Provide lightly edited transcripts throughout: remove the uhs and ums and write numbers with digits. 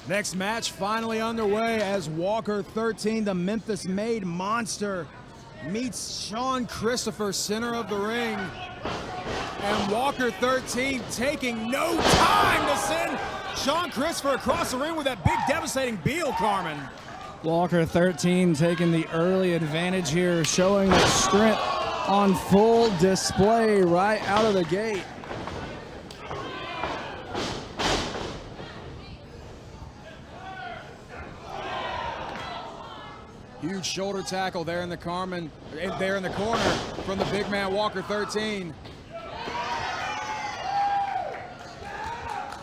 Next match finally underway as Walker 13, the Memphis-made monster, meets Sean Christopher, center of the ring. And Walker 13 taking no time to send Sean Christopher across the ring with that big devastating Beal, Carmen. Walker 13 taking the early advantage here, showing the strength on full display right out of the gate. Huge shoulder tackle there in the corner from the big man Walker 13.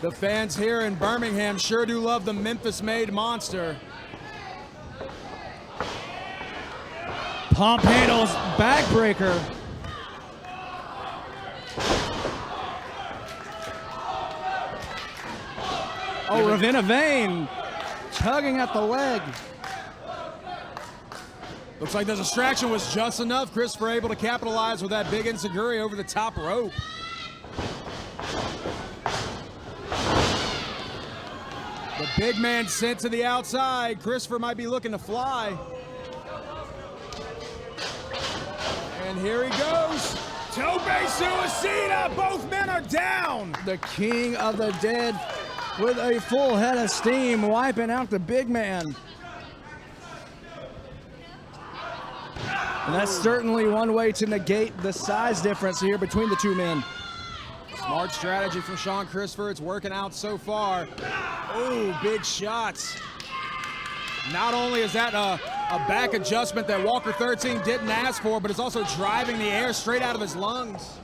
The fans here in Birmingham sure do love the Memphis-made monster. Pump handles, backbreaker. Oh, Ravenna Vane tugging at the leg. Looks like the distraction was just enough. Christopher able to capitalize with that big enziguri over the top rope. The big man sent to the outside. Christopher might be looking to fly. And here he goes. Tope Suicida. Both men are down. The king of the dead with a full head of steam, wiping out the big man. And that's certainly one way to negate the size difference here between the two men. Smart strategy from Sean Christopher. It's working out so far. Oh, big shots. Not only is that a back adjustment that Walker 13 didn't ask for, but it's also driving the air straight out of his lungs.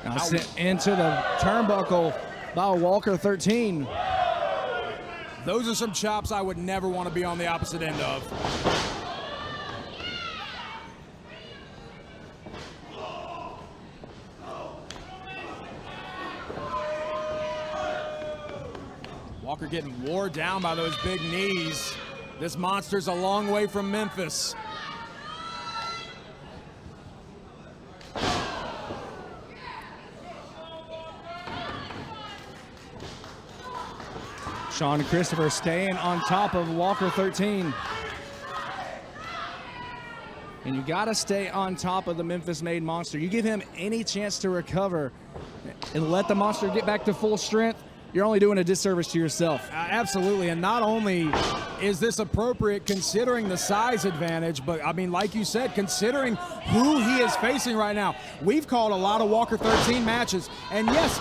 Now sent into the turnbuckle by Walker 13. Those are some chops I would never want to be on the opposite end of. Walker getting wore down by those big knees. This monster's a long way from Memphis. Sean Christopher staying on top of Walker 13. And you gotta stay on top of the Memphis-made monster. You give him any chance to recover and let the monster get back to full strength, you're only doing a disservice to yourself. Absolutely, and not only is this appropriate considering the size advantage, but I mean, like you said, considering who he is facing right now. We've called a lot of Walker 13 matches, and yes,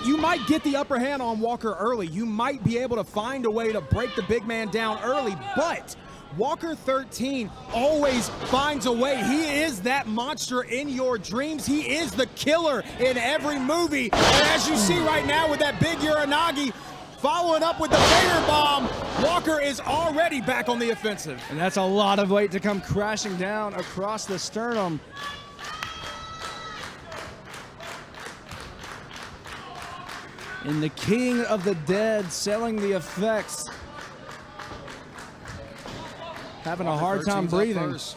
you might get the upper hand on Walker early. You might be able to find a way to break the big man down early, but Walker 13 always finds a way. He is that monster in your dreams. He is the killer in every movie. And as you see right now with that big Uranagi, following up with the Vader Bomb, Walker is already back on the offensive. And that's a lot of weight to come crashing down across the sternum. And the king of the dead selling the effects. Having a hard time breathing. It's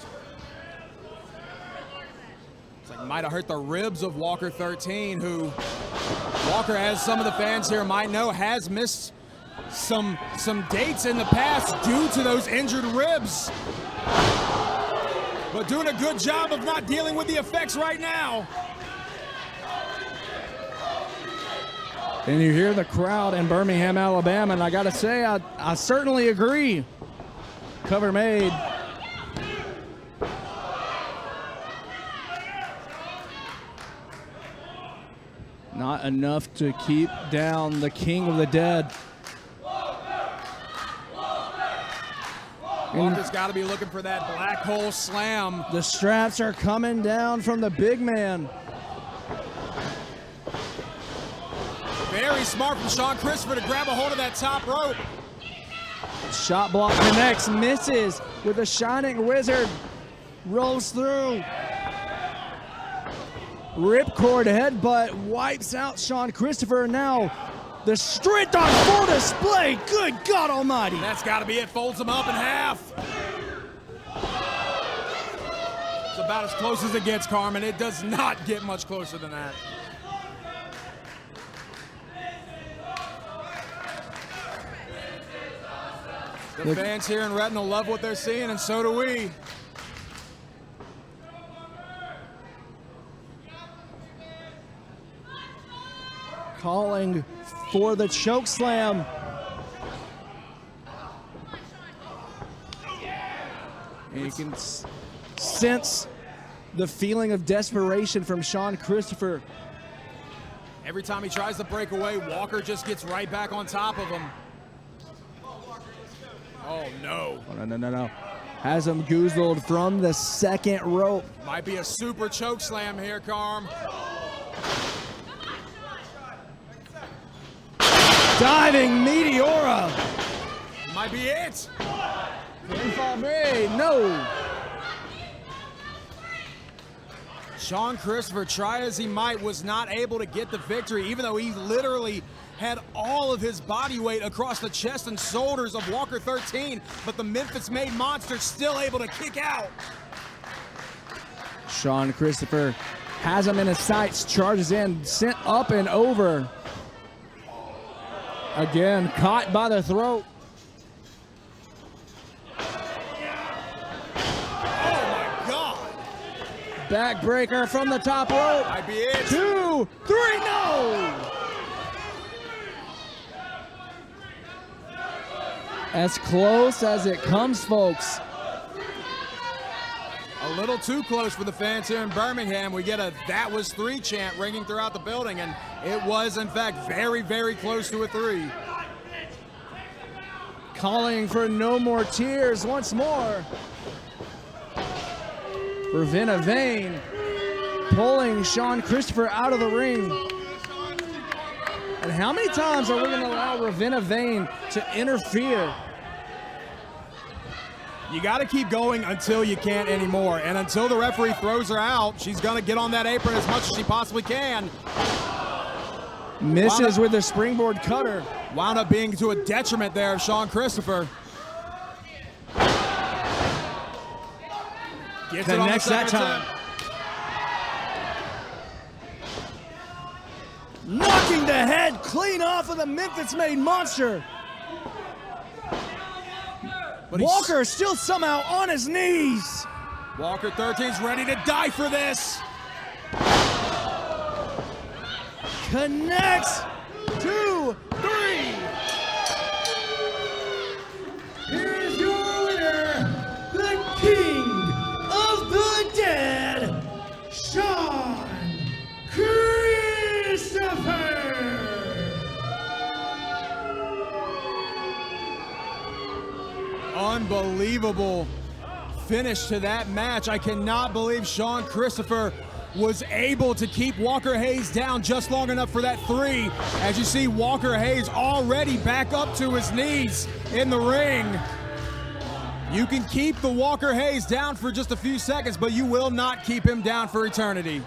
like might have hurt the ribs of Walker 13, who Walker, as some of the fans here might know, has missed some dates in the past due to those injured ribs. But doing a good job of not dealing with the effects right now. And you hear the crowd in Birmingham, Alabama, and I gotta say, I certainly agree. Cover made. Not enough to keep down the king of the dead. Walker's got to be looking for that black hole slam. The straps are coming down from the big man. Very smart from Sean Christopher to grab a hold of that top rope. Shot block connects, misses with a Shining Wizard. Rolls through. Ripcord headbutt wipes out Sean Christopher. Now the strength on full display. Good God Almighty. That's got to be it. Folds him up in half. It's about as close as it gets, Carmen. It does not get much closer than that. The fans here in Retinal love what they're seeing, and so do we. Calling for the choke slam. And you can sense the feeling of desperation from Shean Christopher. Every time he tries to break away, Walker just gets right back on top of him. Oh, no. Oh, no. Has him goozled from the second rope. Might be a super choke slam here, Carm. Diving Meteora. Might be it. No. Shean Christopher, try as he might, was not able to get the victory, even though he literally had all of his body weight across the chest and shoulders of Walker 13, but the Memphis-made monster still able to kick out. Shean Christopher has him in his sights, charges in, sent up and over. Again, caught by the throat. Oh my God. Backbreaker from the top rope. Might be it. 2, 3, no! As close as it comes, folks. A little too close for the fans here in Birmingham. We get a "that was 3" chant ringing throughout the building, and it was, in fact, very, very close to a 3. Calling for no more tears once more. Ravenna Vane pulling Shean Christopher out of the ring. And how many times are we going to allow Ravenna Vane to interfere? You got to keep going until you can't anymore. And until the referee throws her out, she's going to get on that apron as much as she possibly can. Misses with the springboard cutter. Wound up being to a detriment there of Shean Christopher. Gets it on the second attempt. Knocking the head clean off of the Memphis-made monster. But Walker is still somehow on his knees. Walker 13's ready to die for this. Connects. 2, 3. Here's your winner, the King of the Dead, Shean Christopher. Unbelievable finish to that match. I cannot believe Shean Christopher was able to keep Walker Hayes down just long enough for that 3. As you see, Walker Hayes already back up to his knees in the ring. You can keep the Walker Hayes down for just a few seconds, but you will not keep him down for eternity.